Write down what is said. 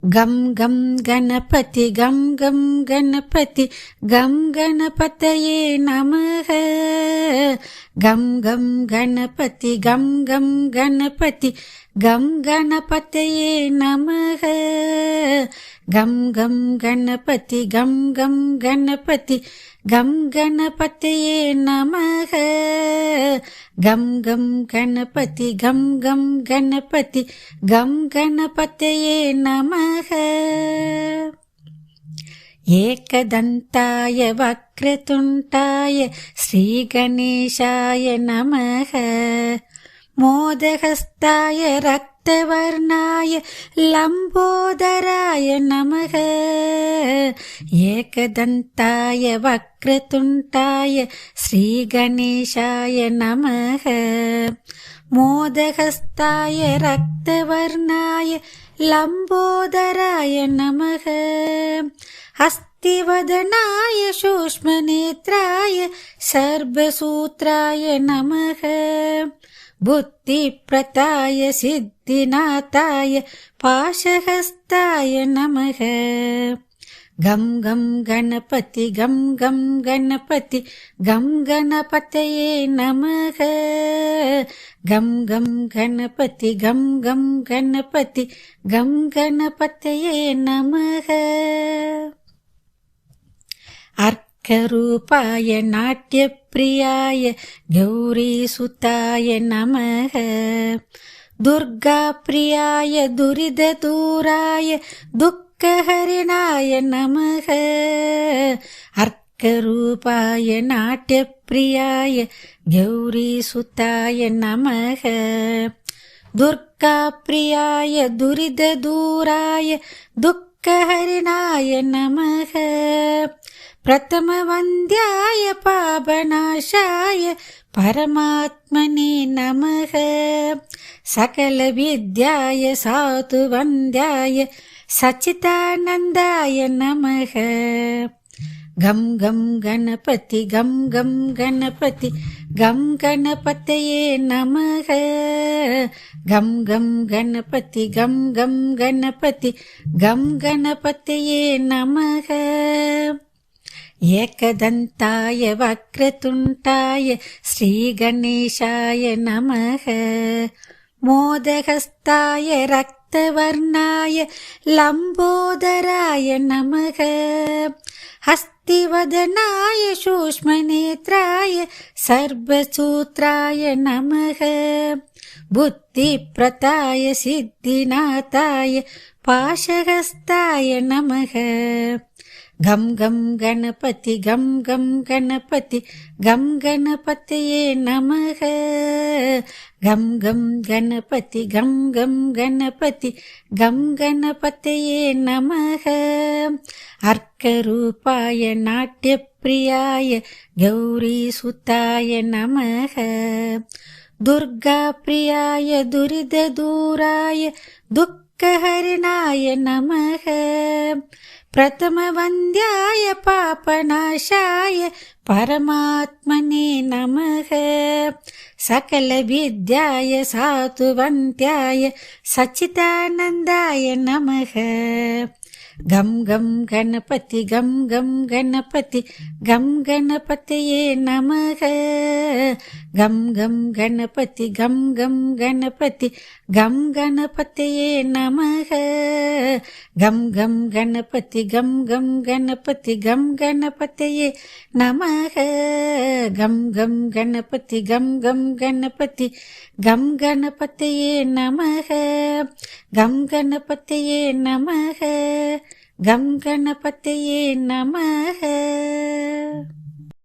गं गं गणपति गं गं गणपति गं गणपतये नमः। गं गं गणपति गं गं गणपति गं गणपतये नमः। गं गं गणपति गं गं गणपति गं गणपतये नमः। गं गं गणपति गं गं गणपति गं गणपतये नमः। एकदन्ताय वक्रतुण्डाय श्रीगणेशाय नमः। मोदहस्ताय रक्तवर्णाय लम्बोदराय नमः। एकदन्ताय वक्रतुण्डाय श्रीगणेशाय नमः। मोदहस्ताय रक्तवर्णाय लम्बोदराय नमः। हस्तिवदनाय सूक्ष्मनेत्राय सर्वसूत्राय नमः। बुद्धिप्रदाय सिद्धिनाथाय पाशहस्ताय नमः। गं गं गणपति गं गं गणपति गं गणपतये नमः। गं गं गणपति गं गं गणपति गं गणपतये नमः। अर्करूपाय नाट्यप्रियाय गौरीसुताय नमः। दुर्गाप्रियाय दुरितदूराय दुःखहरिणाय नमः। अर्करूपाय नाट्यप्रियाय गौरीसुताय नमः। दुर्गाप्रियाय दुरितदूराय दुःखहरिणाय नमः। प्रथमवन्द्याय पापनाशाय परमात्मने नमः। सकलविद्याय साधुवन्द्याय सच्चिदानन्दाय नमः। गं गं गणपति गं गं गणपति गं गणपतये नमः। गं गं गणपति गं गं गणपति गं गणपतये नमः। एकदन्ताय वक्रतुण्डाय श्रीगणेशाय नमः। मोदहस्ताय रक्तवर्णाय लम्बोदराय नमः। हस्तिवदनाय सूक्ष्मनेत्राय सर्वसूत्राय नमः। बुद्धिप्रदाय सिद्धिनाथाय पाशहस्ताय नमः। गं गं गणपति गं गं गणपति गं गणपतये नमः। गं गं गणपति गं गं गणपति गं गणपतये नमः। अर्करूपाय नाट्यप्रियाय गौरीसुताय नमः। दुर्गाप्रियाय दुरितदूराय दुःखहरिणाय नमः। प्रथमवन्द्याय पापनाशाय परमात्मने नमः। सकलविद्याय साधुवन्द्याय सच्चिदानन्दाय नमः। गं गं गणपति गं गं गणपति गं गणपतये नमः। गं गं गणपति गं गं गणपति गं गणपतये नमः। गं गं गणपति गं गं गणपति गं गणपतये नमः। गं गं गणपति गं गं गणपति गं गणपतये नमः। गं गणपतये नमः। गं गणपतये नमः।